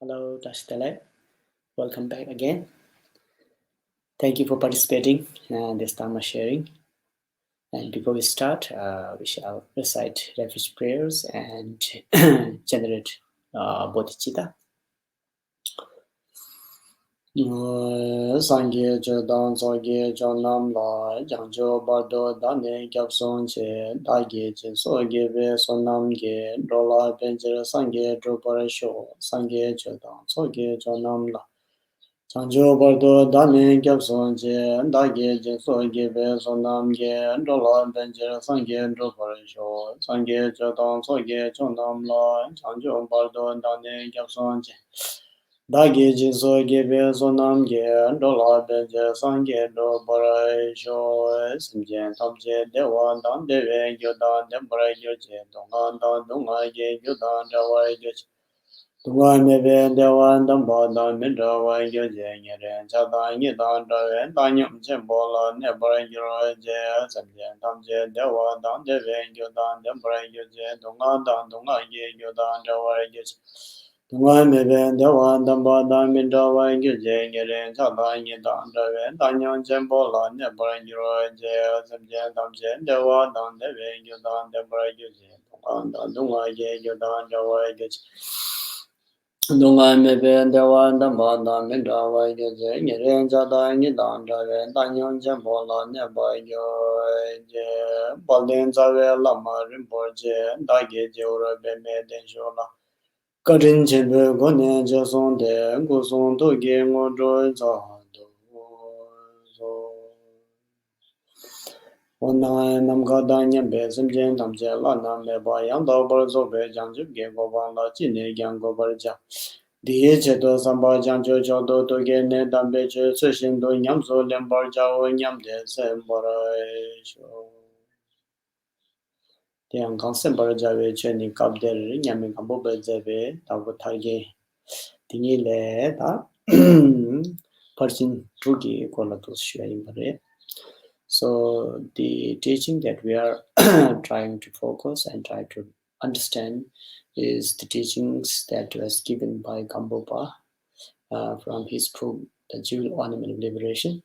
Hello, Tashtale. Welcome back again. Thank you for participating and this time of sharing. And before we start, we shall recite refuge prayers and generate bodhicitta. Sangye Jodan Zoge Jonam La Jangjo Bardo Dane Gyapson Che Dage Jin Soge Ve Sonam Ge Dola Benjer Sangye Drupara Sho Sangye Jodan Zoge Jonam La Jangjo Bardo Dane Gyapson Che Dage Jin Soge Ve Sonam Ge Dola Benjer Sangye Drupara Sho Sangye Jodan Zoge Jonam La Jangjo Bardo Dane Gyapson Che Dagi Jinso Gebe Sonam Ge Dola Beje Sange Do Barai Sho Simjen Tamje Dewa Dan Deve Gyodan Dembara Gyoje Dongan Dan Dunga Ge Gyodan Dawai Gyoje Dunga Mebe Dewa Damba Dan Midrawa Gyoje Nyeren Chadan Yidan Dawe Danyam Chembola Nebara Gyoje Simjen Tamje Dewa Dan Deve Gyodan Dembara Gyoje Dunga Dan Dunga Ge Gyodan Dawai Gyoje Dunga Mebe Dewa Damba Dan Midrawa Gyoje Nyeren Chadan Yidan Dawe Danyam Chembola Nebara Gyoje Simjen Tamje Dewa Dan Deve Gyodan Dembara Gyoje Dunga Dan Dunga Ge Gyodan Dawai Gyoje Dunga Mebe Dewa Damba Dan Midrawa Gyoje Nyeren Chadan Yidan Dawe Danyam Chembola Nebara Gyoje Balden Zawe Lama Rinpoche Dage Jeura Beme Denshola Karin Chembe Gone Jason De Gusong Toge Ngojo Zado Ona Namga Danyam Be Simjen Tamje La Nambe Ba Yang Dao Bar Zo Be Jangjib Ge Goban La Jine Gyang Gobar Ja Diye Chedo Samba Jangjo Chodo Toge Ne Dambe Che Sushin Do Nyam So Lembar Jao Nyam De Sembara Sho Tiang Kang Sembara Jawe Che Ni Kap Der Nyam Kambo Be Zebe Tabu Tage Tingi Le Ta Parsin Trugi Kola To Sharing Bare. So the teaching that we are trying to focus and try to understand is the teachings that was given by Gampopa from his book, The Jewel Ornament of Liberation,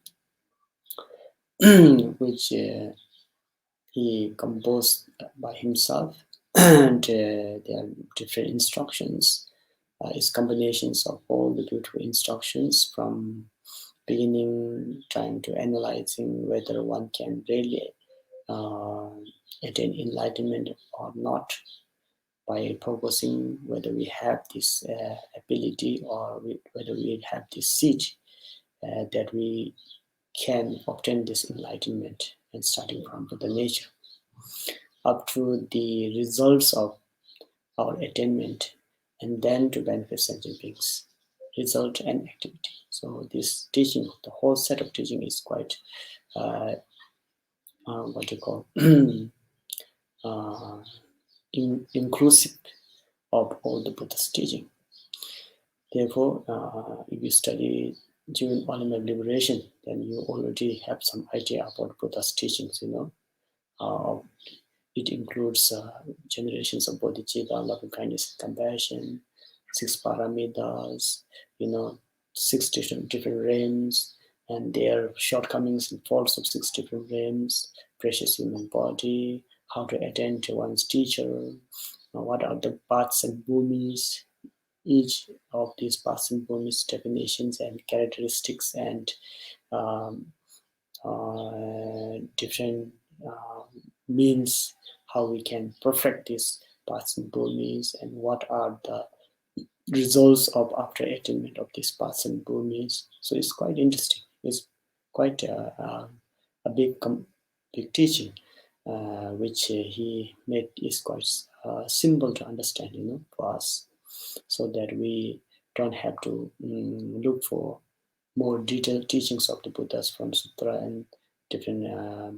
which he composed by himself, and there are different instructions. It's combinations of all the beautiful instructions from beginning, trying to analyzing whether one can really attain enlightenment or not by focusing whether we have this ability or whether we have this seed that we can obtain this enlightenment, and starting from the nature up to the results of our attainment, and then to benefit sentient beings, result and activity. So this teaching, the whole set of teaching is quite what you call inclusive of all the Buddha's teaching. Therefore, if you study Jewel Ornament of Liberation, then you already have some idea about Buddha's teachings. It includes generations of bodhicitta, loving kindness, compassion, 6 paramitas, 6 different realms, and their shortcomings and faults of 6 different realms, precious human body, how to attend to one's teacher, what are the paths and bhumis, each of these paths and bhumis definitions and characteristics and different means how we can perfect these paths and bhumis, and what are the results of after attainment of these paths and bhumis. So it's quite interesting. It's quite a big teaching, which he made is quite simple to understand, for us, so that we don't have to look for more detailed teachings of the Buddhas from Sutra and different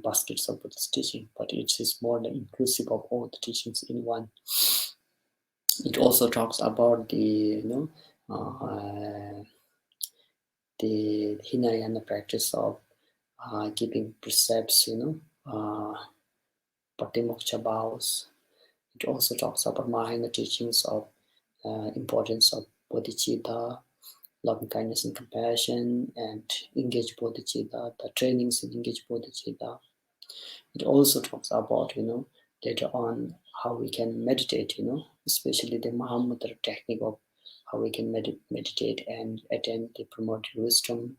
baskets of Buddha's teaching, but it is more than inclusive of all the teachings in one. It also talks about the the Hinayana practice of keeping precepts, Patimoksha vows. It also talks about Mahayana teachings of importance of bodhicitta, loving kindness and compassion, and engage bodhicitta, the trainings in engage bodhicitta. It also talks about, later on how we can meditate, especially the Mahamudra technique of how we can meditate and attain the promoted wisdom.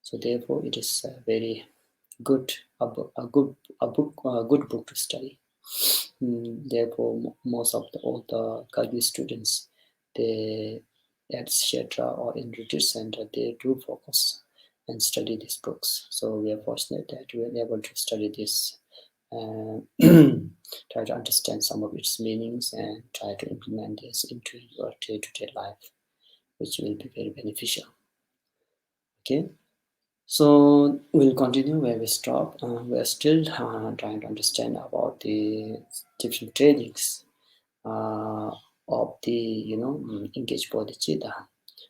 So therefore, it is a very good good book to study. Therefore, most of all the Kagi students, they at Kshetra or in retreat center, they do focus and study these books. So we are fortunate that we are able to study this, try to understand some of its meanings and try to implement this into your day-to-day life, which will be very beneficial. Okay. So we'll continue where we stop. We're still trying to understand about the different trainings of the engaged bodhicitta,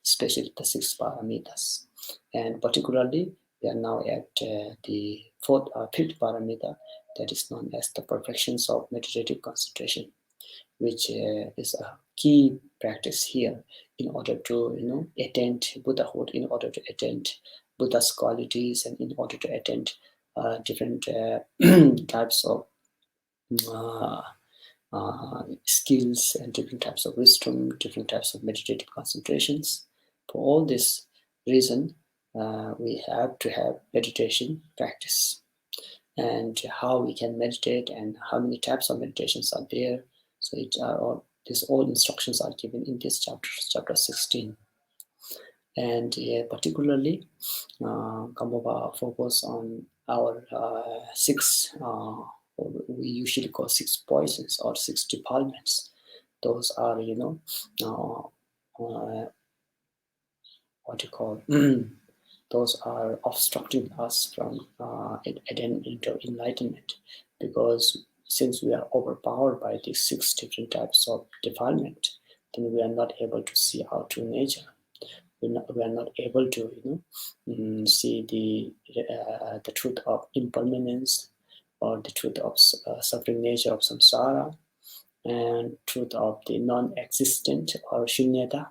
especially the 6 paramitas, and particularly we are now at the fifth paramita, that is known as the perfections of meditative concentration, which is a key practice here in order to attain Buddhahood, in order to attain Buddha's qualities, and in order to attain different types of skills and different types of wisdom, different types of meditative concentrations. For all this reason, we have to have meditation practice, and how we can meditate and how many types of meditations are there. So all instructions are given in this chapter 16. And particularly, Gampopa focus on our 6, we usually call 6 poisons or 6 defilements. Those are, what you call, those are obstructing us from attaining enlightenment, because since we are overpowered by these 6 different types of defilement, then we are not able to see our true nature. We are not able to see the truth of impermanence, or the truth of suffering nature of samsara, and truth of the non-existent or shunyata,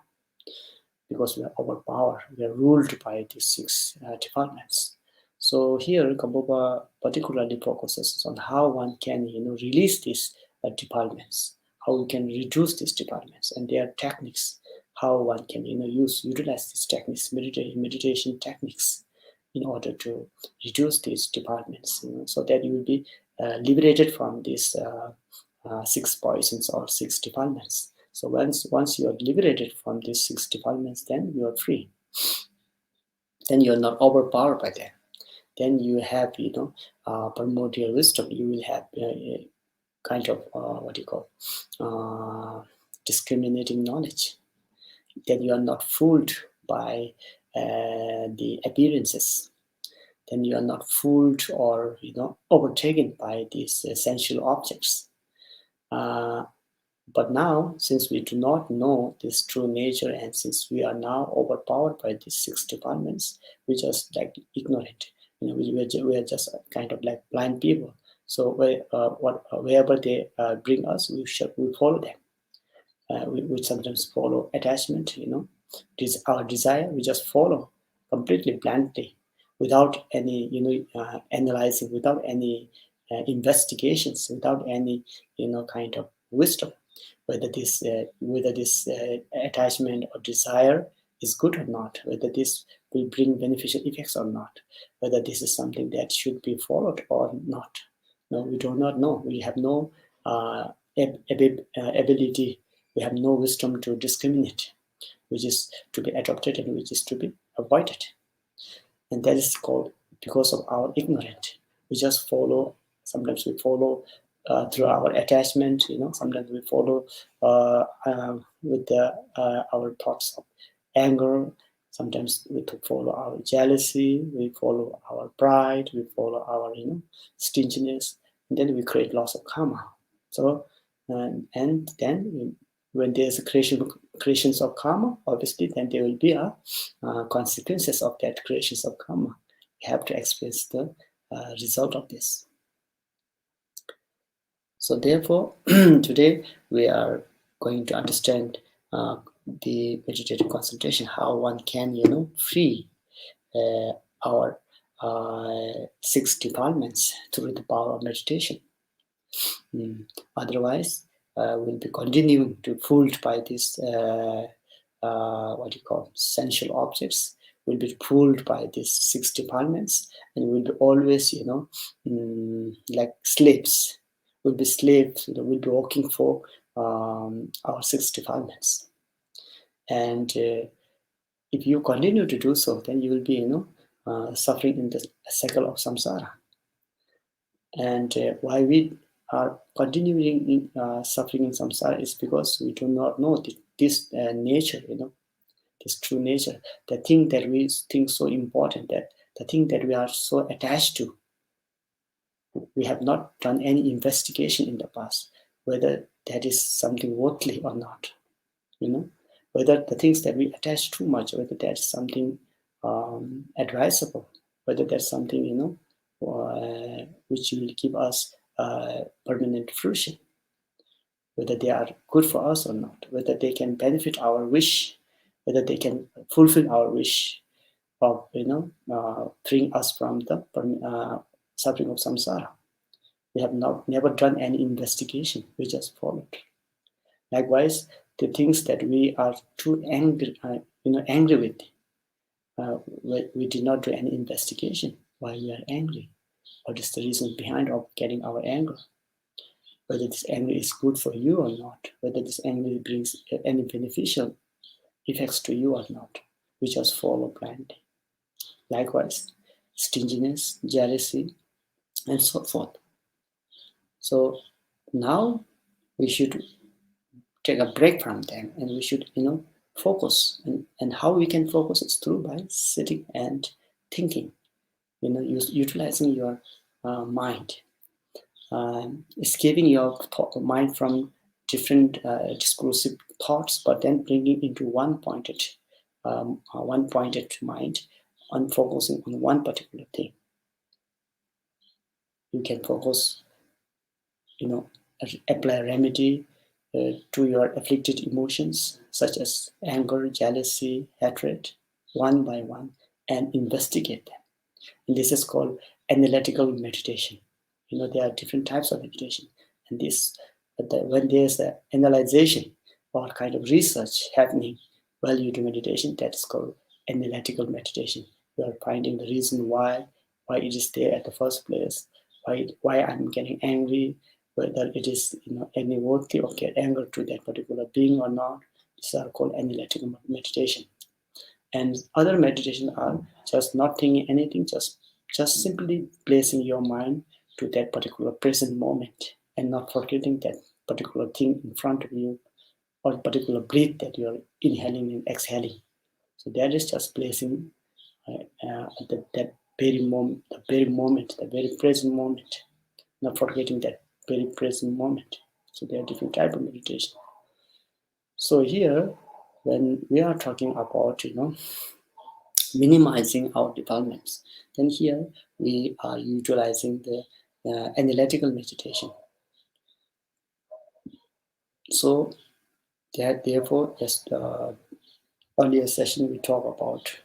because we are overpowered, we are ruled by these 6 defilements. So here Gampopa particularly focuses on how one can release these defilements, how we can reduce these defilements, and their techniques, how one can utilize these techniques, meditation techniques, in order to reduce these defilements, so that you will be liberated from these 6 poisons or 6 defilements. So once you are liberated from these 6 defilements, then you are free. Then you are not overpowered by them. Then you have primordial wisdom. You will have kind of what you call discriminating knowledge. Then you are not fooled by the appearances. Then you are not fooled or overtaken by these essential objects. But now, since we do not know this true nature, and since we are now overpowered by these 6 defilements, we just like ignorant. We are just kind of like blind people. So wherever they bring us, we follow them. We sometimes follow attachment. Our desire, we just follow completely blindly, without any analyzing, without any investigations, without any kind of wisdom, whether this attachment or desire is good or not, whether this will bring beneficial effects or not, whether this is something that should be followed or not. No, we do not know. We have no ability. We have no wisdom to discriminate, which is to be adopted and which is to be avoided. And that is called because of our ignorance. We just follow. Sometimes we follow through our attachment. Sometimes we follow with our thoughts of anger. Sometimes we follow our jealousy. We follow our pride. We follow our stinginess, and then we create loss of karma. So and then when there's a creations of karma, obviously then there will be a consequences of that creations of karma. You have to experience the result of this. So therefore, today we are going to understand the meditative concentration, how one can, free our 6 departments through the power of meditation. Otherwise, we'll be continuing to fooled by this what you call sensual objects. We'll be fooled by these 6 departments, and we'll be always, like slaves. We'll be slaves. We'll be working for our 6 departments. And if you continue to do so, then you will be, suffering in the cycle of samsara. And why we are continuing suffering in samsara is because we do not know this nature, this true nature, the thing that we think so important, that the thing that we are so attached to. We have not done any investigation in the past, whether that is something worthly or not, whether the things that we attach too much, whether that's something advisable, whether that's something, which will give us permanent fruition, whether they are good for us or not, whether they can benefit our wish, whether they can fulfill our wish of, freeing us from the suffering of samsara. We have never done any investigation. We just followed. Likewise, the things that we are too angry, angry with, we did not do any investigation why we are angry. What is the reason behind of getting our anger? Whether this anger is good for you or not, whether this anger brings any beneficial effects to you or not. We just follow blindly. Likewise, stinginess, jealousy, and so forth. So now we should take a break from them, and we should, focus. And how we can focus is through by sitting and thinking, utilizing your mind, escaping your mind from different discursive thoughts, but then bringing into one pointed mind, on focusing on one particular thing. You can focus, apply remedy to your afflicted emotions, such as anger, jealousy, hatred, one by one, and investigate them. And this is called analytical meditation. There are different types of meditation, and when there's an analyzation or kind of research happening while you do meditation, that is called analytical meditation. You are finding the reason why it is there at the first place, why I'm getting angry, whether it is any worthy of get anger to that particular being or not. These are called analytical meditation. And other meditations are just not thinking anything, just simply placing your mind to that particular present moment and not forgetting that particular thing in front of you or particular breath that you're inhaling and exhaling. So that is just placing that very moment, the very present moment, not forgetting that very present moment. So there are different types of meditation. So here, when we are talking about, minimizing our developments, then here we are utilizing the analytical meditation. So therefore, as the earlier session we talked about,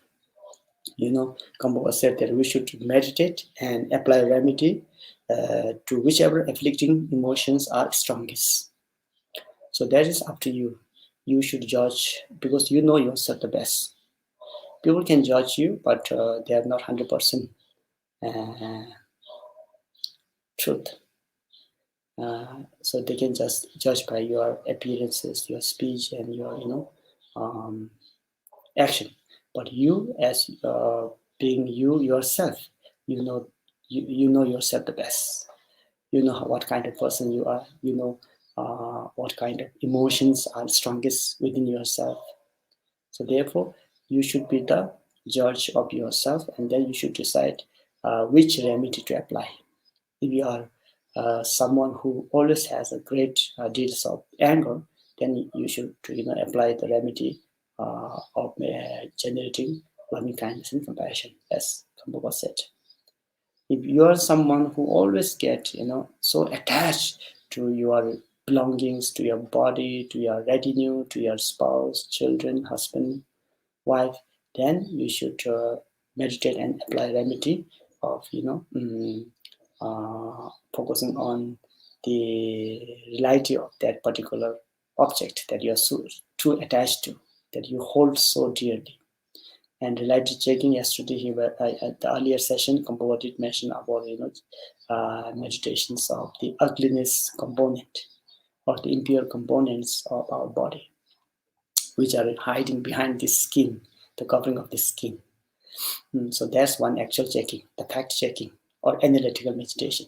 Gampopa said that we should meditate and apply remedy to whichever afflicting emotions are strongest. So that is up to you. You should judge because you know yourself the best. People can judge you, but they are not 100% truth. So they can just judge by your appearances, your speech, and your action. But you, as being you yourself, you know yourself the best. You know what kind of person you are. You know what kind of emotions are strongest within yourself. So therefore, you should be the judge of yourself, and then you should decide which remedy to apply. If you are someone who always has a great deals of anger, then you should apply the remedy of generating loving kindness and compassion, as Gampopa said. If you are someone who always get so attached to your belongings, to your body, to your retinue, to your spouse, children, husband, wife, then you should meditate and apply remedy of focusing on the reality of that particular object that you are so too attached to, that you hold so dearly. And reality checking, yesterday at the earlier session, Gampopa did mention about meditations of the ugliness component or the impure components of our body, which are hiding behind the skin, the covering of the skin. So that's one actual checking, the fact checking or analytical meditation.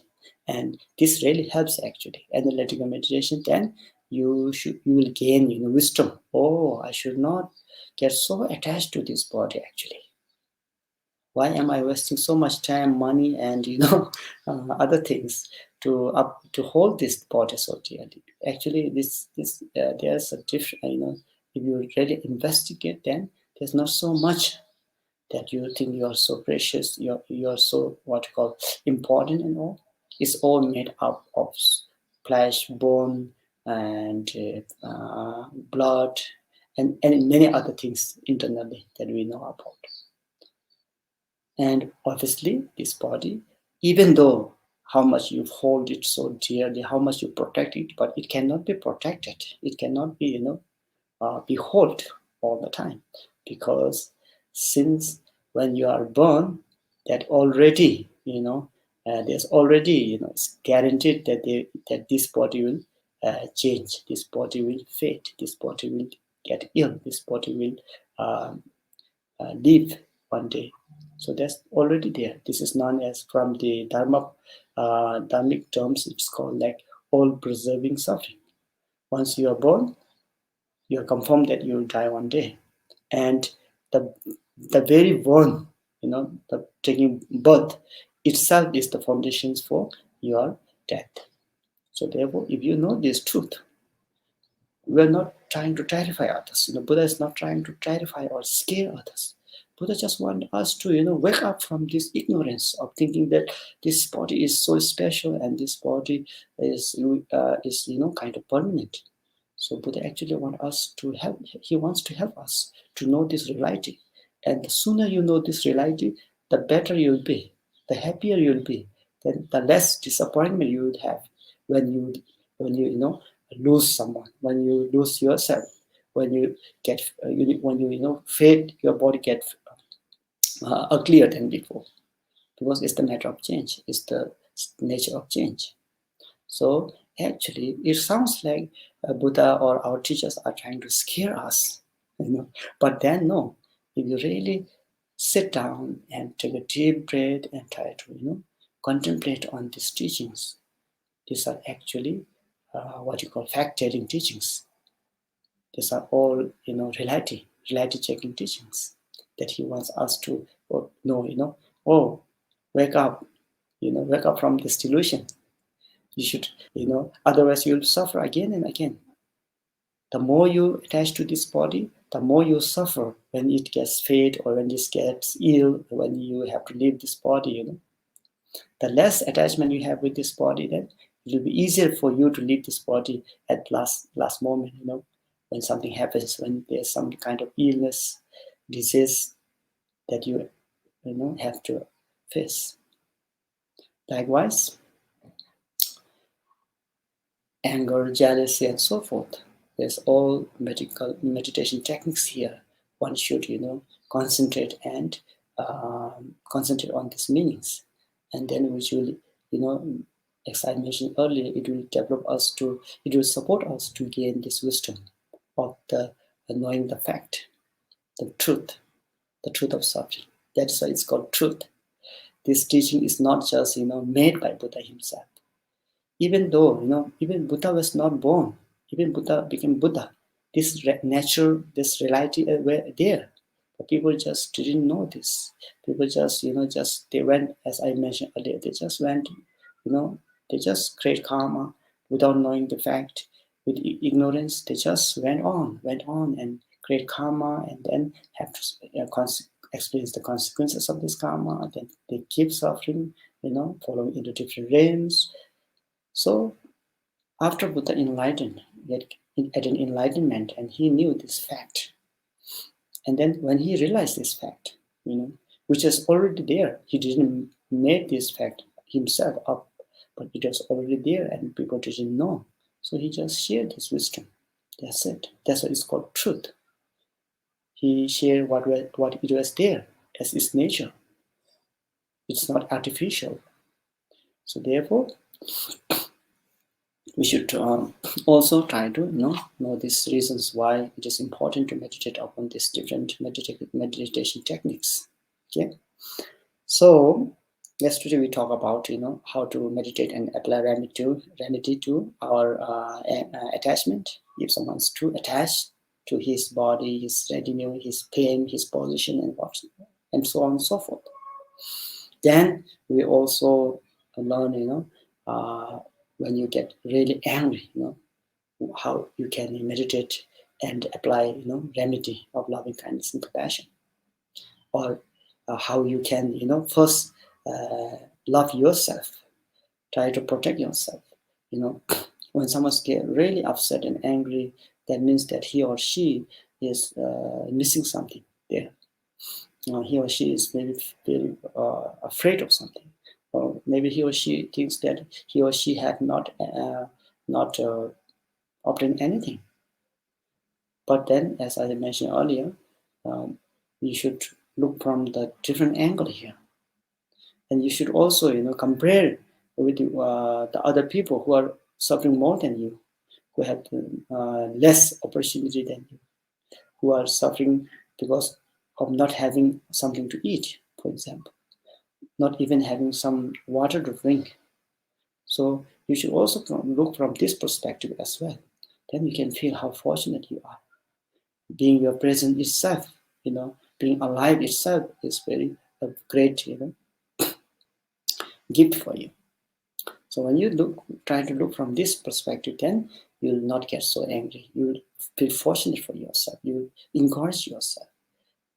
And this really helps actually. Analytical meditation, then you will gain wisdom. Oh, I should not get so attached to this body actually. Why am I wasting so much time, money, and other things to hold this body so dearly? Actually, there's a different. If you really investigate, then there's not so much that you think you are so precious, you're so what you call important and all. It's all made up of flesh, bone, and blood, and many other things internally that we know about. And obviously, this body, even though how much you hold it so dearly, how much you protect it, but it cannot be protected. It cannot be, behold all the time, because since when you are born, that already, there's already, it's guaranteed that this body will change, this body will fade, this body will get ill, this body will leave one day. So that's already there. This is known as, from the dharmic terms, it's called like all preserving suffering. Once you are born, you are confirmed that you will die one day. And the very one, the taking birth itself is the foundations for your death. So therefore, if you know this truth, we are not trying to terrify others. Buddha is not trying to terrify or scare others. Buddha just wants us to, wake up from this ignorance of thinking that this body is so special and this body is kind of permanent. So Buddha actually wants us to help. He wants to help us to know this reality. And the sooner you know this reality, the better you'll be, the happier you'll be, then the less disappointment you would have when you lose someone, when you lose yourself, when you get when you fade, your body gets uglier than before, because it's the matter of change, it's the nature of change. So actually, it sounds like Buddha or our teachers are trying to scare us, But then no, if you really sit down and take a deep breath and try to, contemplate on these teachings, these are actually what you call fact-telling teachings. These are all, reality checking teachings that he wants us to know, oh, wake up, wake up from this delusion. You should, otherwise you'll suffer again and again. The more you attach to this body, the more you suffer when it gets fade or when it gets ill, when you have to leave this body, The less attachment you have with this body, then it will be easier for you to leave this body at last moment, when something happens, when there's some kind of illness, disease that you have to face. Likewise, anger, jealousy, and so forth. There's all meditation techniques here. One should, concentrate and concentrate on these meanings, and then which will, as I mentioned earlier, it will support us to gain this wisdom of the knowing the fact, the truth of suffering. That's why it's called truth. This teaching is not just made by Buddha himself. Even though even Buddha was not born, even Buddha became Buddha. This this reality were there, but people just didn't know this. People just they went, as I mentioned earlier, they just went, they just create karma without knowing the fact. With ignorance, they just went on and create karma, and then have to experience the consequences of this karma. Then they keep suffering, following into different realms. So After Buddha enlightened, at an enlightenment, and he knew this fact. And then when he realized this fact, which was already there, he didn't make this fact himself up, but it was already there and people didn't know. So he just shared his wisdom. That's it. That's what is called truth. He shared what it was there as its nature. It's not artificial. So therefore, we should also try to know these reasons why it is important to meditate upon these different meditation techniques. Okay, so yesterday we talked about how to meditate and apply remedy to our attachment. If someone's too attached to his body, his retinue, his pain, his position, and so on and so forth. Then we also learn, when you get really angry, how you can meditate and apply, remedy of loving kindness and compassion, or how you can, first love yourself, try to protect yourself. When someone's get really upset and angry, that means that he or she is missing something there. He or she is maybe feeling afraid of something, or maybe he or she thinks that he or she have not obtained anything. But then, as I mentioned earlier, you should look from the different angle here, and you should also compare with the other people who are suffering more than you, who have less opportunity than you, who are suffering because of not having something to eat, for example, not even having some water to drink. So you should also look from this perspective as well. Then you can feel how fortunate you are. Being your presence itself, being alive itself is very a great, gift for you. So when you try to look from this perspective, then you'll not get so angry. You'll feel fortunate for yourself. You'll encourage yourself.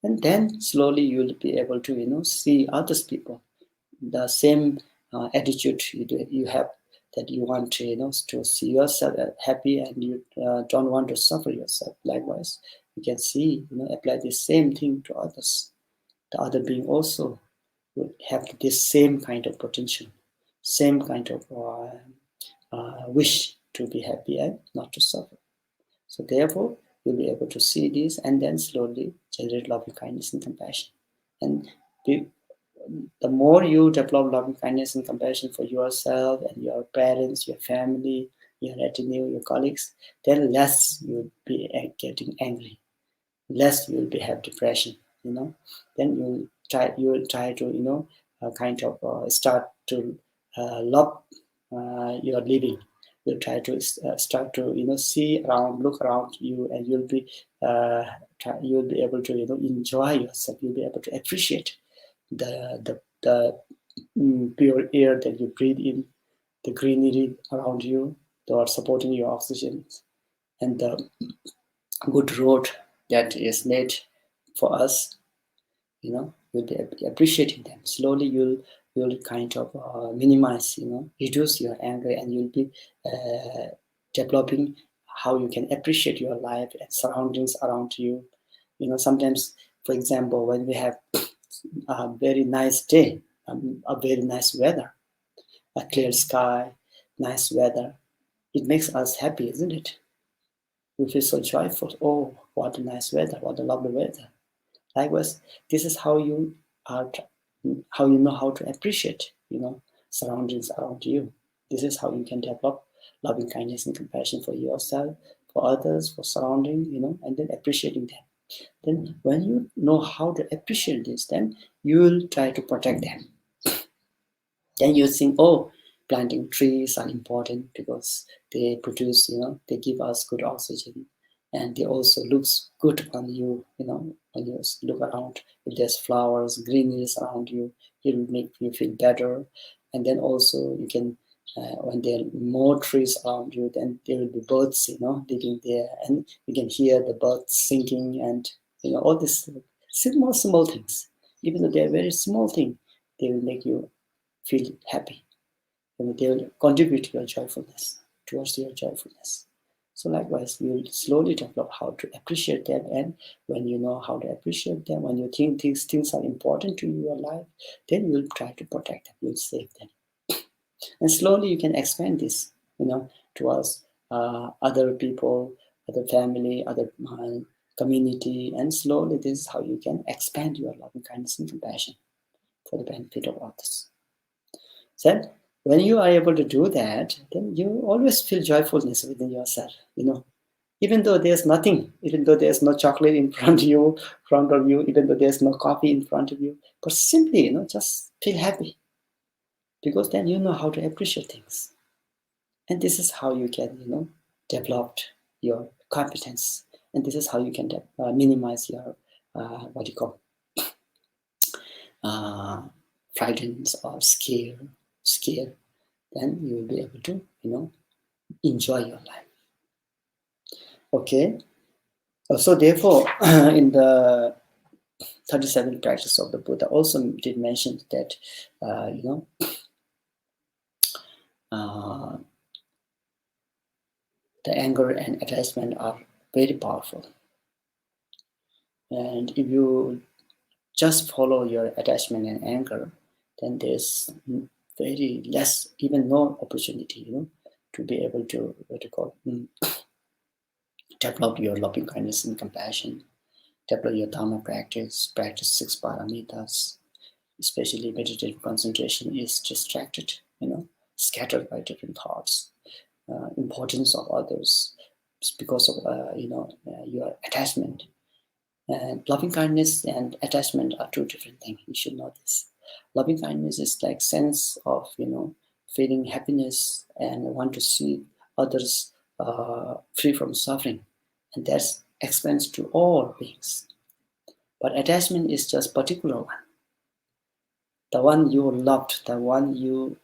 And then slowly you'll be able to, see others people, the same attitude you have, that you want to see yourself happy, and you don't want to suffer yourself. Likewise, you can see, apply the same thing to others. The other being also will have this same kind of potential, same kind of wish to be happy and not to suffer. So therefore, you'll be able to see this and then slowly generate loving kindness and compassion. And the more you develop loving kindness and compassion for yourself and your parents, your family, your retinue, your colleagues, then less you'll be getting angry, less you'll be have depression. Then you'll try to kind of start to love your living. You'll try to start to see around, look around you, and you'll be able to enjoy yourself. You'll be able to appreciate the pure air that you breathe in, the greenery around you that are supporting your oxygen, and the good road that is made for us. You'll be appreciating them. Slowly you'll kind of minimize, reduce your anger, and you'll be developing how you can appreciate your life and surroundings around you. Sometimes, for example, when we have a very nice day, a very nice weather, a clear sky, nice weather, it makes us happy, isn't it? We feel so joyful. Oh, what a nice weather! What a lovely weather! Likewise, this is how you are, how you know how to appreciate, surroundings around you. This is how you can develop loving kindness and compassion for yourself, for others, for surrounding, and then appreciating them. Then when you know how to appreciate this, then you will try to protect them. Then you think, oh, planting trees are important because they produce, they give us good oxygen, and they also looks good on you, when you look around. If there's flowers, greenery around you, it will make you feel better. And then also you can, when there are more trees around you, then there will be birds, living there, and you can hear the birds singing, and all these small things. Even though they're very small thing, they will make you feel happy, and they will contribute to your joyfulness. towards your joyfulness. So likewise, you slowly develop how to appreciate them, and when you know how to appreciate them, when you think these things are important to your life, then you'll try to protect them, you'll save them. And slowly you can expand this, towards other people, other family, other community, and slowly this is how you can expand your loving kindness and compassion for the benefit of others. So when you are able to do that, then you always feel joyfulness within yourself, even though there's nothing, even though there's no chocolate in front of you, even though there's no coffee in front of you, but simply, just feel happy, because then you know how to appreciate things. And this is how you can, develop your competence. And this is how you can minimize your, frightened or scare. Then you will be able to, enjoy your life. Okay. So therefore, in the 37 practice of the Buddha also did mention that, the anger and attachment are very powerful. And if you just follow your attachment and anger, then there's very less, even no opportunity, to be able to, develop your loving kindness and compassion, develop your Dharma practice 6 paramitas, especially meditative concentration is distracted, scattered by different thoughts, importance of others, because of, your attachment. And loving kindness and attachment are two different things. You should know this. Loving kindness is like sense of, feeling happiness and want to see others free from suffering. And that's extends to all beings. But attachment is just particular one. The one you loved, the one you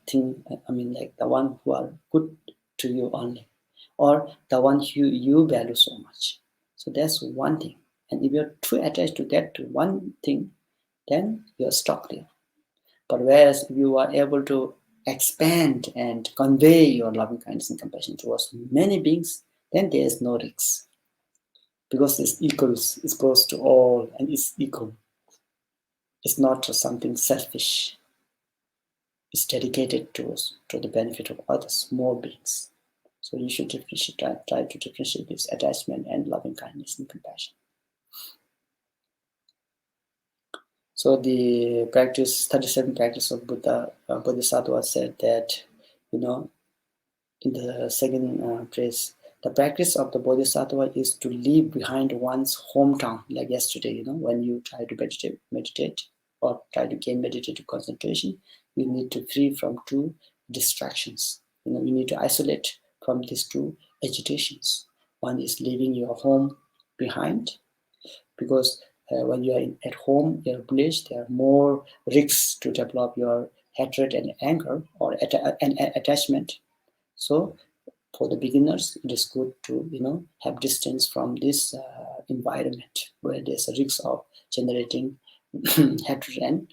think, like the one who are good to you only, or the one you value so much. So that's one thing. And if you're too attached to that one thing, then you're stuck there. But whereas if you are able to expand and convey your loving kindness and compassion towards many beings, then there is no risk. Because it goes to all and it's equal. It's not something selfish. It's dedicated to the benefit of others, more beings. So you should try to differentiate this attachment and loving kindness and compassion. So the 37 practice of Bodhisattva said that, in the second phrase, the practice of the Bodhisattva is to leave behind one's hometown, like yesterday, when you try to meditate or try to gain meditative concentration, you need to free from two distractions. You need to isolate from these two agitations. One is leaving your home behind, because when you are at home, your village, there are more risks to develop your hatred and anger or attachment. So for the beginners, it is good to have distance from this environment where there's a risk of generating hatred and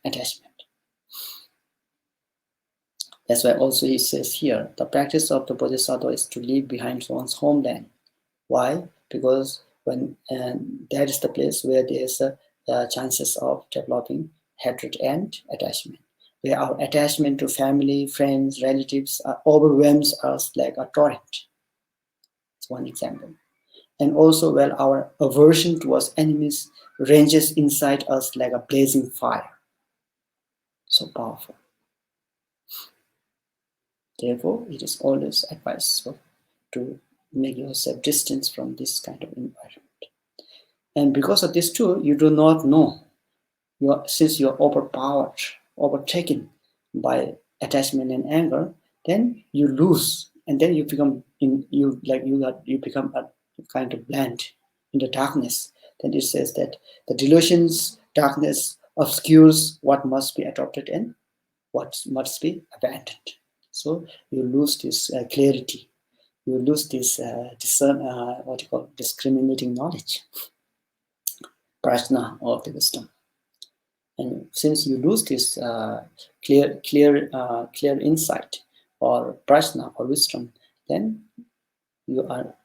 attachment. That's why also he says here, the practice of the Bodhisattva is to leave behind one's homeland. Why? Because when that is the place where there's chances of developing hatred and attachment, where our attachment to family, friends, relatives overwhelms us like a torrent. It's one example. And also where our aversion towards enemies ranges inside us like a blazing fire. So powerful. Therefore, it is always advisable to make yourself distance from this kind of environment. And because of this too, you do not know, since you're overtaken by attachment and anger, then you lose, and then you become you become a kind of blind in the darkness. Then it says that the delusions, darkness obscures what must be adopted and what must be abandoned. So you lose this clarity. You lose this discriminating knowledge, prajna of the wisdom. And since you lose this clear insight, or prajna or wisdom, then you are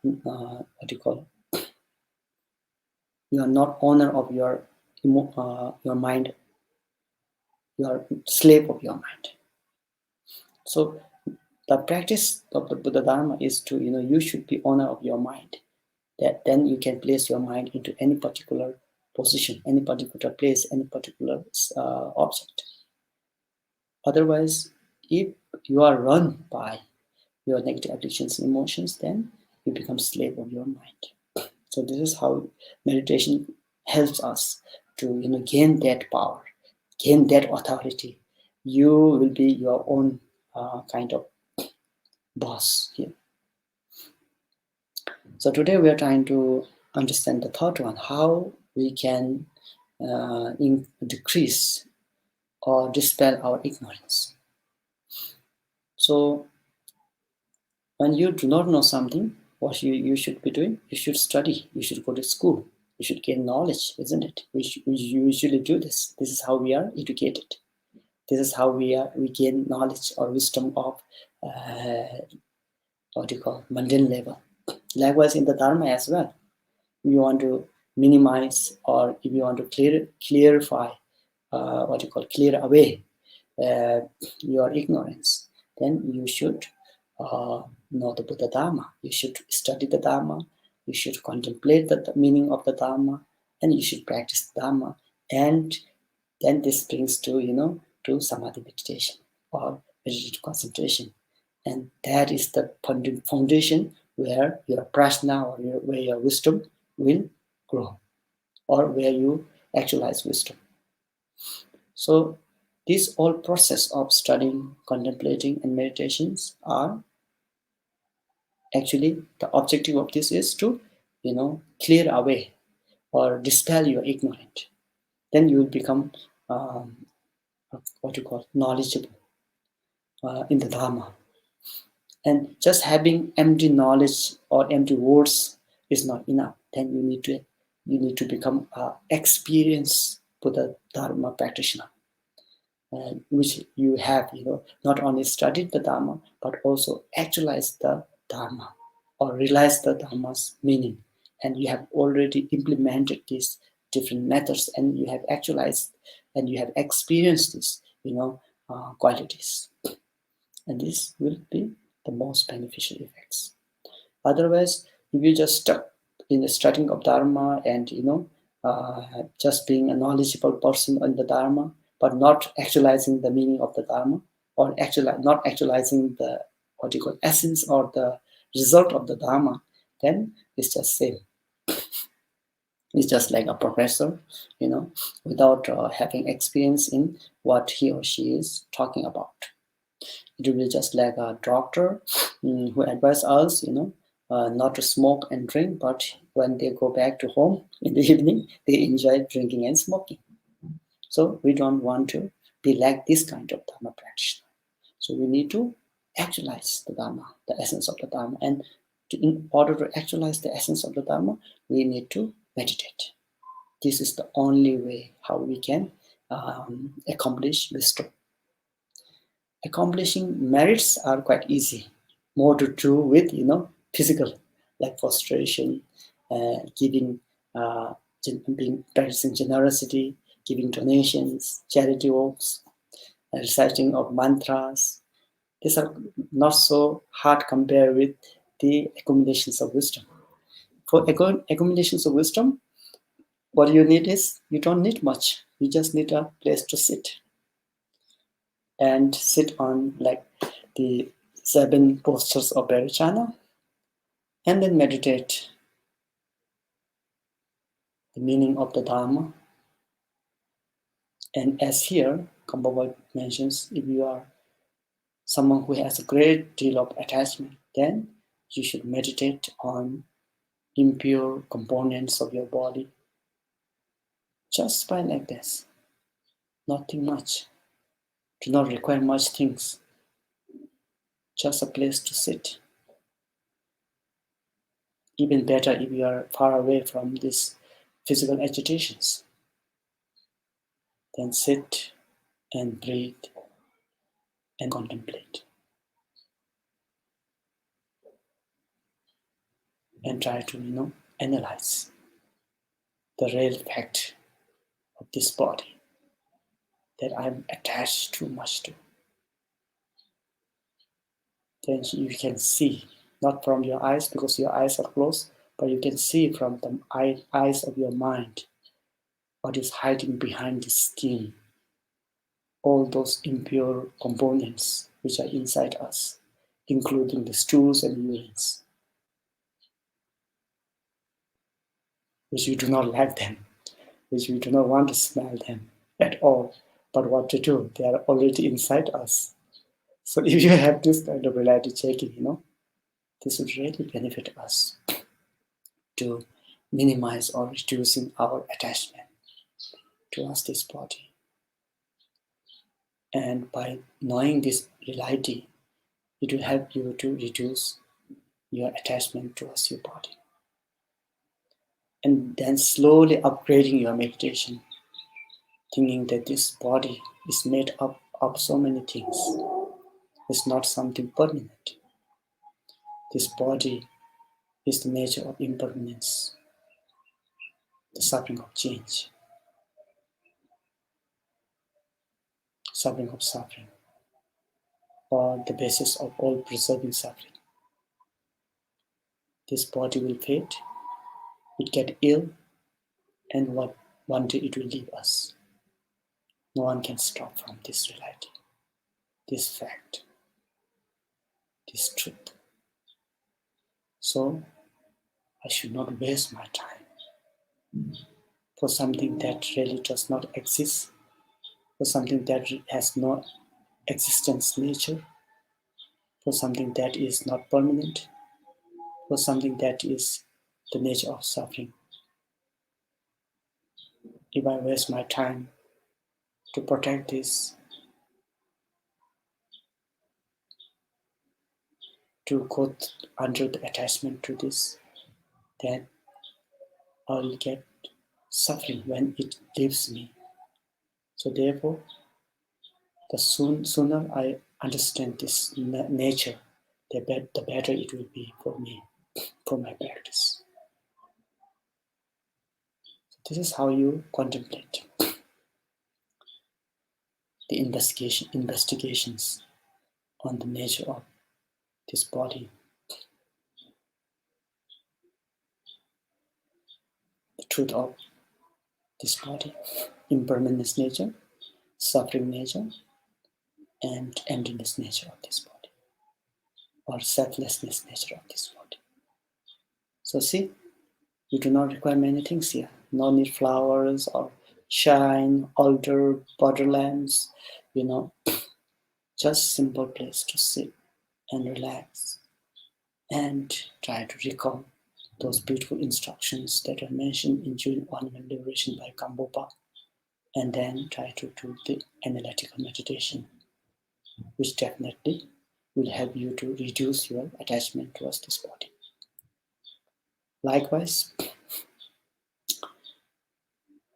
you are not owner of your mind. You are slave of your mind. So the practice of the Buddha Dharma is to, you should be owner of your mind. That then you can place your mind into any particular position, any particular place, any particular object. Otherwise, if you are run by your negative afflictions and emotions, then you become slave of your mind. So this is how meditation helps us to, gain that power, gain that authority. You will be your own kind of boss here. So today we are trying to understand the third one, how we can decrease or dispel our ignorance. So when you do not know something, what you should be doing? You should study, you should go to school, you should gain knowledge, isn't it? We usually do this. This is how we are educated. This is how we gain knowledge or wisdom of mundane level. Likewise in the Dharma as well. If you want to minimize, or if you want to clarify, clear away your ignorance, then you should know the Buddha Dharma. You should study the Dharma. You should contemplate the meaning of the Dharma, and you should practice the Dharma. And then this brings to to samadhi meditation or meditative concentration, and that is the foundation where your prajna or where your wisdom will grow, or where you actualize wisdom. So this whole process of studying, contemplating, and meditations are actually, the objective of this is to clear away or dispel your ignorance. Then you will become knowledgeable in the Dharma. And just having empty knowledge or empty words is not enough. Then you need to become an experienced Buddha Dharma practitioner, which you have not only studied the Dharma but also actualized the Dharma or realized the Dharma's meaning, and you have already implemented these different methods, and you have actualized and you have experienced these qualities, and this will be the most beneficial effects. Otherwise, if you just stuck in the studying of Dharma and just being a knowledgeable person on the Dharma, but not actualizing the meaning of the Dharma, or not actualizing the essence or the result of the Dharma, then it's just same. It's just like a professor, without having experience in what he or she is talking about. It will be just like a doctor who advised us, not to smoke and drink, but when they go back to home in the evening, they enjoy drinking and smoking. So we don't want to be like this kind of Dharma practitioner. So we need to actualize the Dharma, the essence of the Dharma. And in order to actualize the essence of the Dharma, we need to meditate. This is the only way how we can accomplish wisdom. Accomplishing merits are quite easy, more to do with physical, like prostration, giving, practicing generosity, giving donations, charity works, reciting of mantras. These are not so hard compared with the accumulations of wisdom. For accumulations of wisdom, what you need is, you don't need much. You just need a place to sit. And sit on like the 7 postures of Paricana, and then meditate the meaning of the Dharma. And as here, Gampopa mentions, if you are someone who has a great deal of attachment, then you should meditate on impure components of your body. Just by like this. Nothing much. Do not require much things. Just a place to sit. Even better if you are far away from these physical agitations. Then sit and breathe and contemplate. and try to analyze the real fact of this body that I'm attached too much to. Then you can see, not from your eyes because your eyes are closed, but you can see from the eyes of your mind what is hiding behind the skin, all those impure components which are inside us, including the stools and urines, which we do not like them, which we do not want to smell them at all. But what to do? They are already inside us. So if you have this kind of reality checking, this would really benefit us to minimize or reducing our attachment towards this body. And by knowing this reality, it will help you to reduce your attachment towards your body. And then slowly upgrading your meditation, thinking that this body is made up of so many things. It's not something permanent. This body is the nature of impermanence, the suffering of change, suffering of suffering, or the basis of all preserving suffering. This body will fade, it get ill, and one day it will leave us. No one can stop from this reality, this fact, this truth. So I should not waste my time for something that really does not exist, for something that has no existence nature, for something that is not permanent, for something that is the nature of suffering. If I waste my time to protect this, to go under the attachment to this, then I will get suffering when it leaves me. So therefore, the sooner I understand this nature, the better it will be for me, for my practice. So this is how you contemplate the investigations on the nature of this body, the truth of this body, impermanence nature, suffering nature, and emptiness nature of this body, or selflessness nature of this body. So see, you do not require many things here. No need flowers or shine, altar, butter lamps, just simple place to sit and relax and try to recall those beautiful instructions that are mentioned in Jewel Ornament of Liberation by Gampopa, and then try to do the analytical meditation, which definitely will help you to reduce your attachment towards this body. Likewise,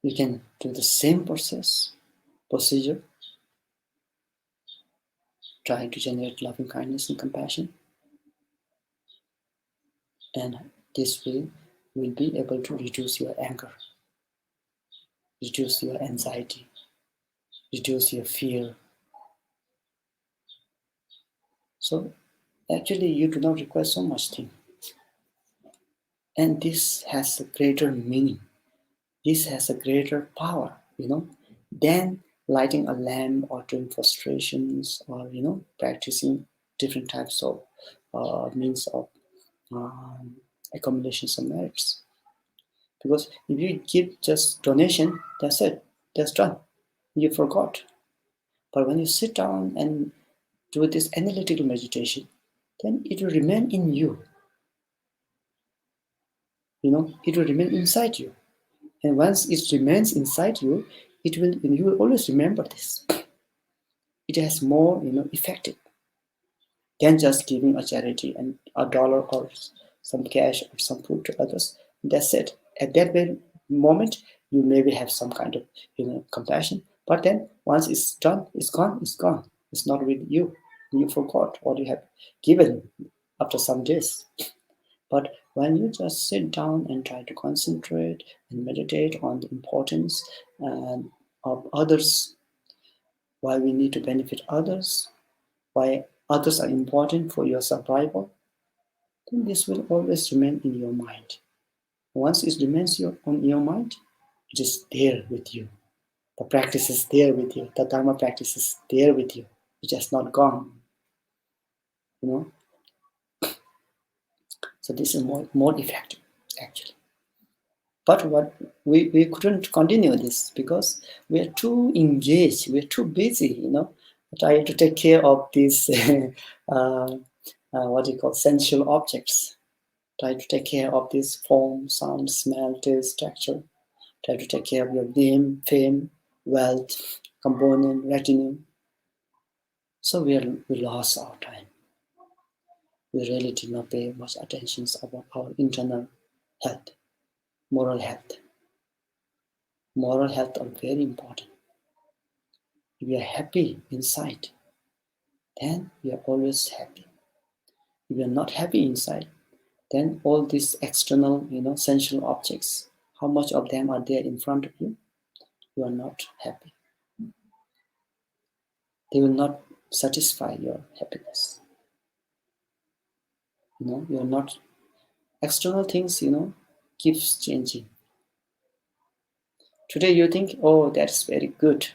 you can do the same procedure, trying to generate loving kindness and compassion, and this will be able to reduce your anger, reduce your anxiety, reduce your fear. So actually you do not require so much thing. And this has a greater meaning. This has a greater power, than lighting a lamp or doing frustrations or, practicing different types of means of accumulation of merits. Because if you give just donation, that's it, that's done. You forgot. But when you sit down and do this analytical meditation, then it will remain in you. It will remain inside you. And once it remains inside you, you will always remember this. It has more, effective than just giving a charity and $1 or some cash or some food to others. That's it. At that very moment, you maybe have some kind of, compassion. But then once it's done, it's gone, it's gone. It's not with you. You forgot what you have given after some days. But When you just sit down and try to concentrate and meditate on the importance of others, why we need to benefit others, why others are important for your survival, then this will always remain in your mind. Once it remains on your mind, it is there with you. The practice is there with you. The Dharma practice is there with you. It has not gone. You know. So this is more effective, actually. But what we couldn't continue this because we are too engaged, we are too busy, trying to take care of these what you call sensual objects. Try to take care of this form, sound, smell, taste, texture. Try to take care of your name, fame, wealth, component, retinue. So we lost our time. We really did not pay much attention about our internal health, moral health. Moral health are very important. If you are happy inside, then you are always happy. If you are not happy inside, then all these external, sensual objects, how much of them are there in front of you? You are not happy. They will not satisfy your happiness. You are not. External things, keeps changing. Today you think, oh, that's very good.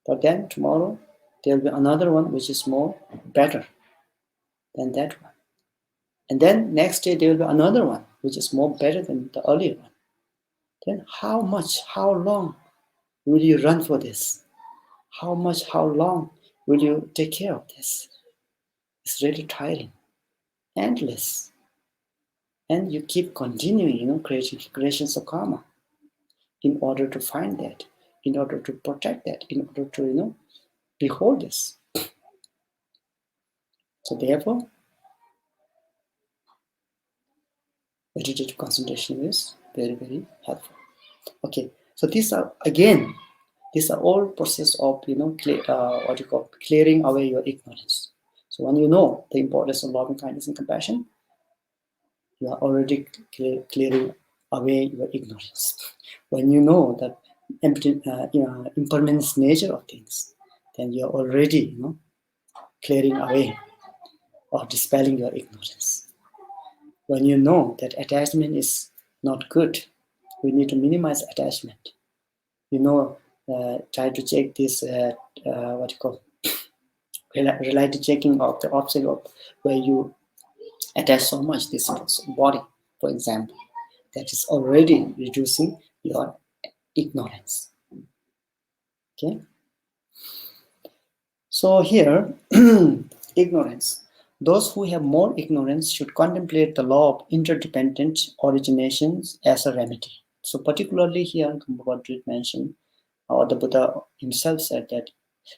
But then tomorrow there will be another one which is more better than that one. And then next day there will be another one which is more better than the earlier one. Then how long will you run for this? How long will you take care of this? It's really tiring, endless. And you keep continuing, creations of karma in order to find that, in order to protect that, in order to, behold this. So therefore, meditative concentration is very, very helpful. Okay, so these are all process of clearing away your ignorance. So when you know the importance of loving kindness and compassion, you are already clearing away your ignorance. When you know the impermanence nature of things, then you are already clearing away or dispelling your ignorance. When you know that attachment is not good, we need to minimize attachment. Try to check this reality checking of the obstacle where you attach so much this body, for example, that is already reducing your ignorance. Okay. So here, ignorance. Those who have more ignorance should contemplate the law of interdependent originations as a remedy. So particularly here, Khenpo did mention, or the Buddha himself said that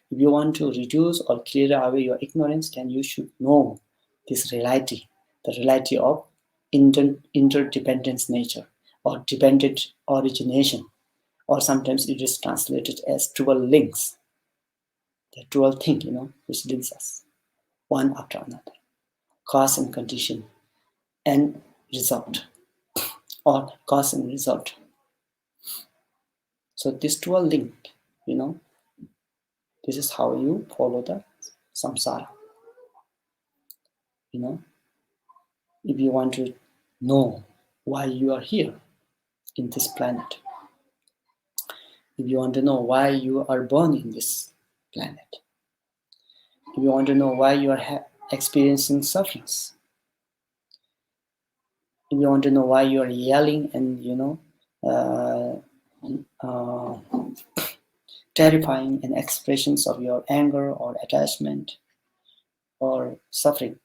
if you want to reduce or clear away your ignorance, then you should know this reality, the reality of interdependence nature or dependent origination, or sometimes it is translated as dual links. The dual thing, which links us one after another, cause and condition and result, or cause and result. So this dual link, this is how you follow the samsara. If you want to know why you are here in this planet, if you want to know why you are born in this planet, if you want to know why you are experiencing sufferings, if you want to know why you are yelling and terrifying and expressions of your anger or attachment or suffering,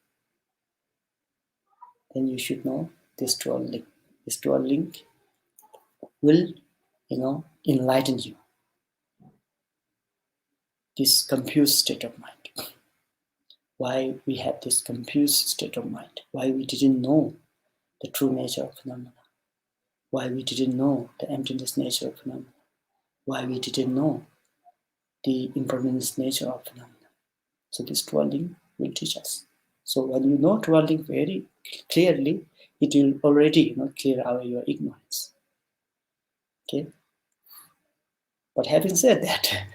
then you should know this dual link. This dual link will, enlighten you. This confused state of mind. Why we have this confused state of mind? Why we didn't know the true nature of phenomena? Why we didn't know the emptiness nature of phenomena? Why we didn't know the impermanence nature of phenomena? So this dual link will teach us. So when you know dual link very clearly, it will already clear away your ignorance. Okay, but having said that,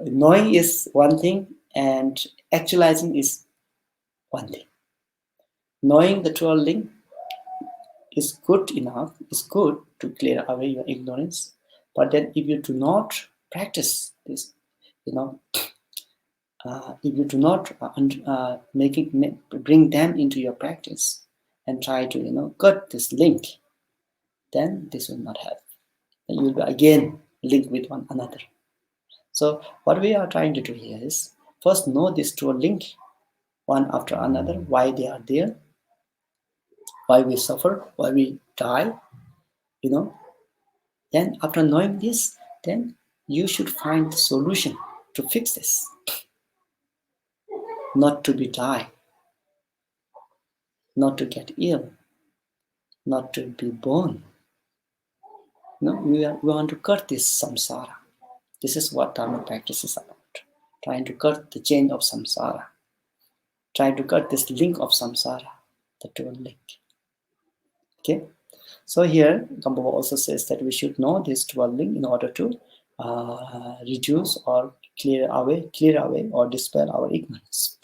knowing is one thing and actualizing is one thing. Knowing the 12 link is good enough, is good to clear away your ignorance. But then if you do not practice this, if you do not bring them into your practice and try to cut this link, then this will not help. Then you will be again linked with one another. So what we are trying to do here is first know this 12 link one after another, why they are there, why we suffer, why we die, Then after knowing this, then you should find the solution to fix this. Not to be die, not to get ill, not to be born. No, we want to cut this samsara. This is what Dharma practice is about. Trying to cut the chain of samsara. Trying to cut this link of samsara, the 12 link. Okay, so here Gampopa also says that we should know this 12 link in order to reduce or clear away or dispel our ignorance.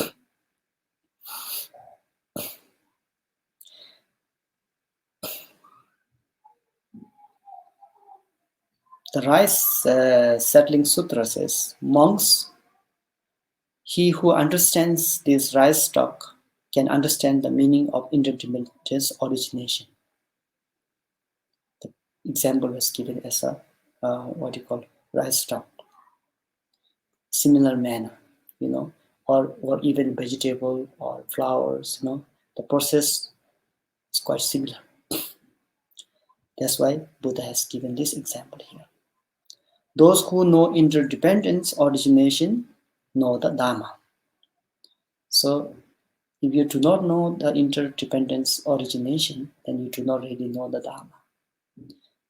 The rice settling sutra says, monks, he who understands this rice stock can understand the meaning of interdependent origination. The example was given as a rice stock. Similar manner, or even vegetable or flowers, the process is quite similar. That's why Buddha has given this example here. Those who know interdependence origination know the Dharma. So if you do not know the interdependence origination, then you do not really know the Dharma.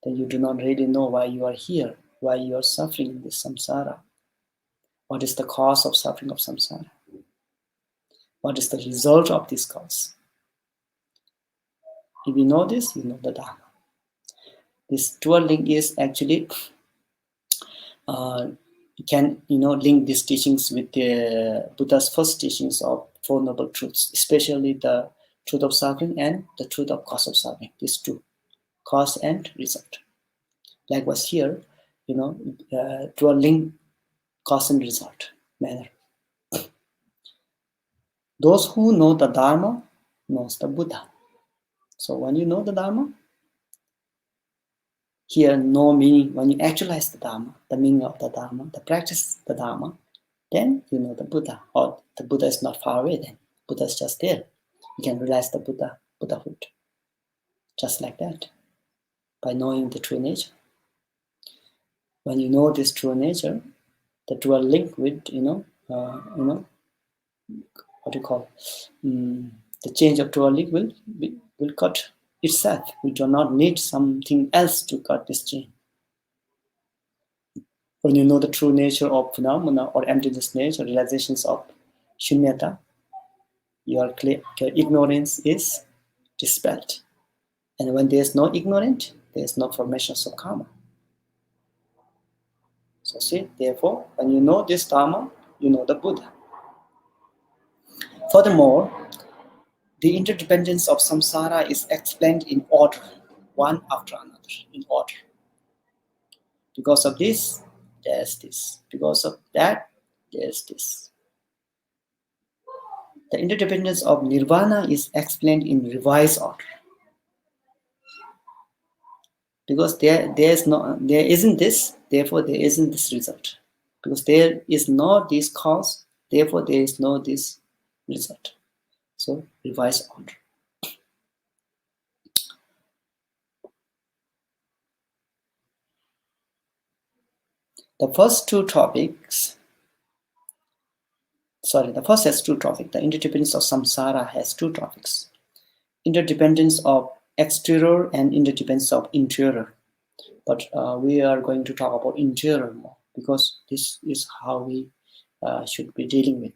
Then you do not really know why you are here, why you are suffering in this samsara. What is the cause of suffering of samsara? What is the result of this cause? If you know this, you know the Dharma. This 12 link is actually can link these teachings with the Buddha's first teachings of Four Noble Truths, especially the truth of suffering and the truth of cause of suffering. These two, cause and result. Likewise here, 12 link cause and result manner. Those who know the Dharma knows the Buddha. So when you know the Dharma, here no meaning, when you actualize the Dharma, the meaning of the Dharma, the practice the Dharma, then you know the Buddha, or the Buddha is not far away then. Buddha is just there. You can realize the Buddhahood, just like that, by knowing the true nature. When you know this true nature, the 12 link with, the change of 12 link will cut itself. We do not need something else to cut this chain. When you know the true nature of phenomena or emptiness nature, realizations of shunyata, your ignorance is dispelled. And when there is no ignorance, there is no formations of karma. So see, therefore, when you know this Dharma, you know the Buddha. Furthermore, the interdependence of samsara is explained in order, one after another, in order. Because of this, there's this. Because of that, there's this. The interdependence of nirvana is explained in revised order. Because there isn't this, therefore there isn't this result. Because there is no this cause, therefore there is no this result. So revised order. The first has two topics. The interdependence of samsara has two topics. Interdependence of exterior and interdependence of interior. But we are going to talk about interior more, because this is how we should be dealing with.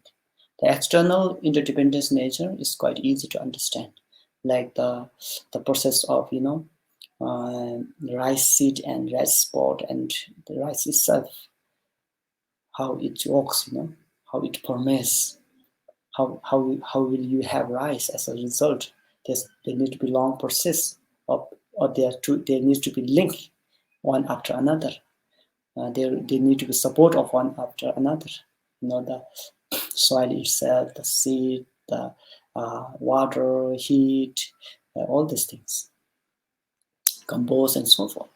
The external interdependence nature is quite easy to understand. like the process of rice seed and rice spot and the rice itself, how it works, how it permeates, how will you have rice as a result. There need to be long process of, or there needs to be link one after another. They need to be support of one after another. The soil itself, the seed, the water, heat, all these things, compost and so forth.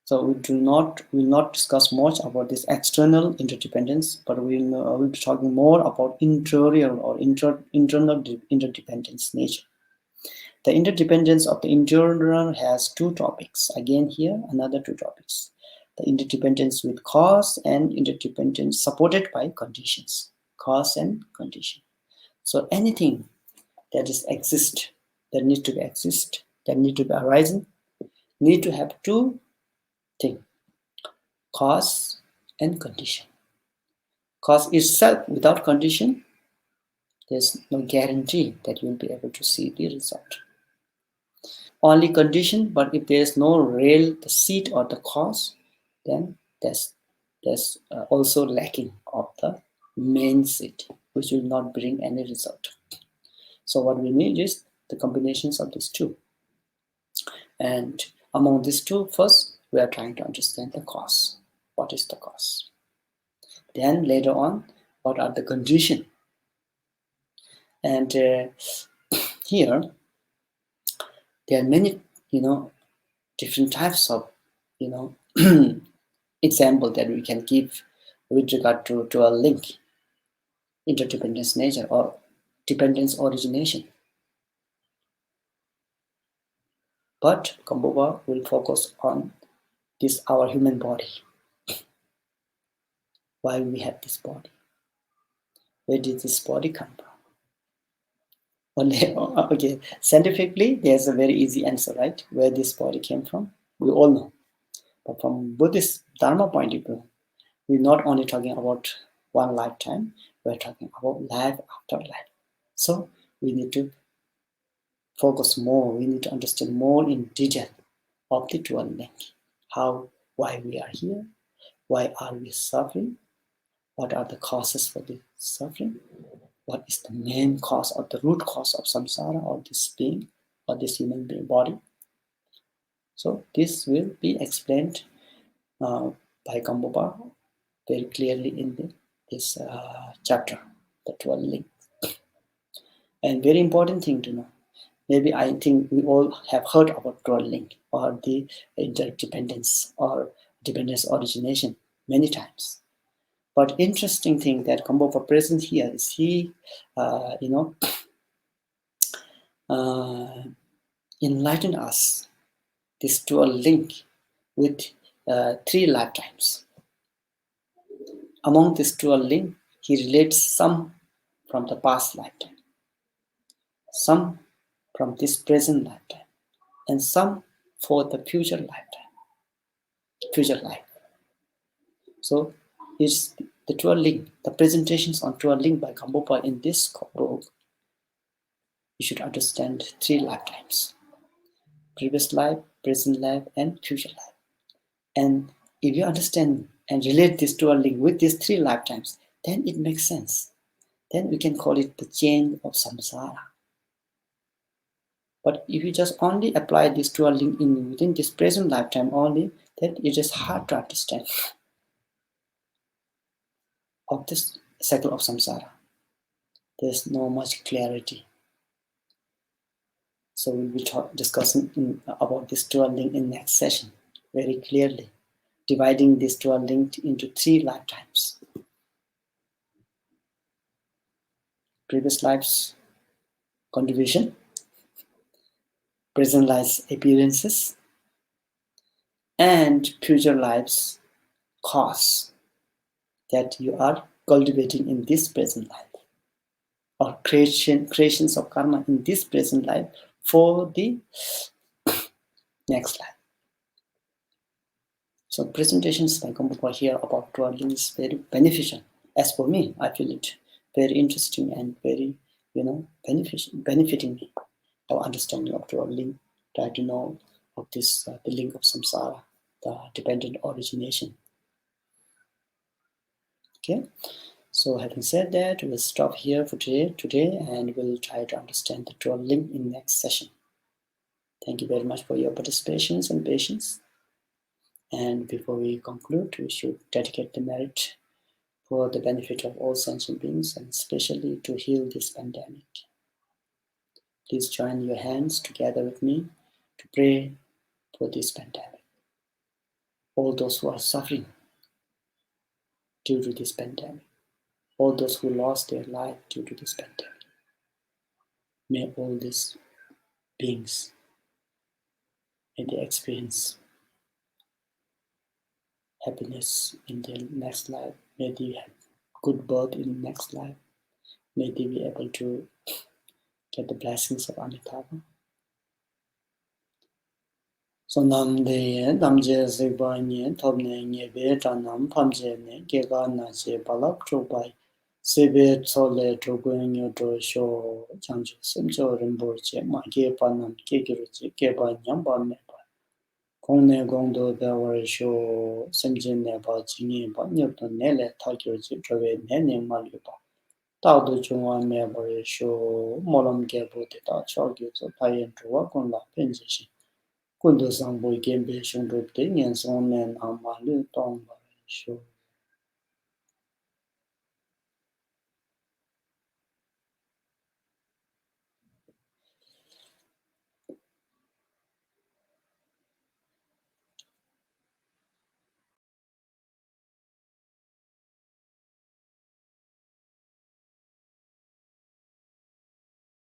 So we will not discuss much about this external interdependence, but we'll be talking more about interior or internal interdependence nature. The interdependence of the internal has two topics. Again here, another two topics. The interdependence with cause and interdependence supported by conditions. Cause and condition. So anything that is exist, that need to be exist, that need to be arising, need to have two things. Cause and condition. Cause itself without condition, there's no guarantee that you'll be able to see the result. Only condition, but if there's no real the seed or the cause, then there's also lacking of the main seed, which will not bring any result. So what we need is the combinations of these two. And among these two, first, we are trying to understand the cause. What is the cause? Then later on, what are the conditions? And here, there are many, different types of, example that we can give with regard to a link, interdependence nature or dependence origination. But Gampopa will focus on this, our human body. Why we have this body? Where did this body come from? Okay, scientifically, there's a very easy answer, right? Where this body came from, we all know. But from Buddhist Dharma point of view, we're not only talking about one lifetime, we're talking about life after life. So we need to focus more, we need to understand more in detail of the dual link. Why we are here, why are we suffering, what are the causes for the suffering, what is the main cause or the root cause of samsara or this being or this human being body. So this will be explained by Gampopa very clearly in this chapter, the 12 link. And very important thing to know, maybe I think we all have heard about 12 link or the interdependence or dependence origination many times. But interesting thing that Gampopa present here is he, enlightened us this dual link with 3 lifetimes. Among this dual link, he relates some from the past lifetime, some from this present lifetime, and some for the future lifetime, future life. So it's the dual link, the presentations on dual link by Gampopa in this book. You should understand 3 lifetimes: previous life, present life, and future life. And if you understand and relate this dual link with these 3 lifetimes, then it makes sense. Then we can call it the chain of samsara. But if you just only apply this dual link within this present lifetime only, then it is hard to understand of this cycle of samsara. There's no much clarity. So we'll be discussing about this dual link in next session very clearly, dividing this dual link into 3 lifetimes. Previous lives contribution, present lives appearances, and future lives cause that you are cultivating in this present life, or creations of karma in this present life for the next life. So presentations by Gampopa here about dual link is very beneficial. As for me, I feel it very interesting and very, benefiting me. our understanding of the link, try to know of this, the link of samsara, the dependent origination. Okay, so having said that, we'll stop here for today, and we'll try to understand the dual link in next session. Thank you very much for your participation and patience. And before we conclude, we should dedicate the merit for the benefit of all sentient beings, and especially to heal this pandemic. Please join your hands together with me to pray for this pandemic. All those who are suffering due to this pandemic, all those who lost their life due to this pandemic, may all these beings, may they experience happiness in their next life. May they have good birth in the next life. May they be able to get the blessings of Amitabha. So nam de namje zeba nye thobne nye be tanam phamje ne kega na che balap chobai sebe chole togwen yo to sho changju semjo rembo che ma ge panam ke giru che ke ba nyam ba me ba kongne gongdo da war sho semje ne ba jingi ba nyop to ne le ta gyu che trobe ne ne ma lu ba ta do chungwa me ba sho molom ke bo te ta cho gyu so ta yen to wa kon la pen je shi Kundu Sangbo Gembe Shundrup Tengen Sonen Amalu Tong Sho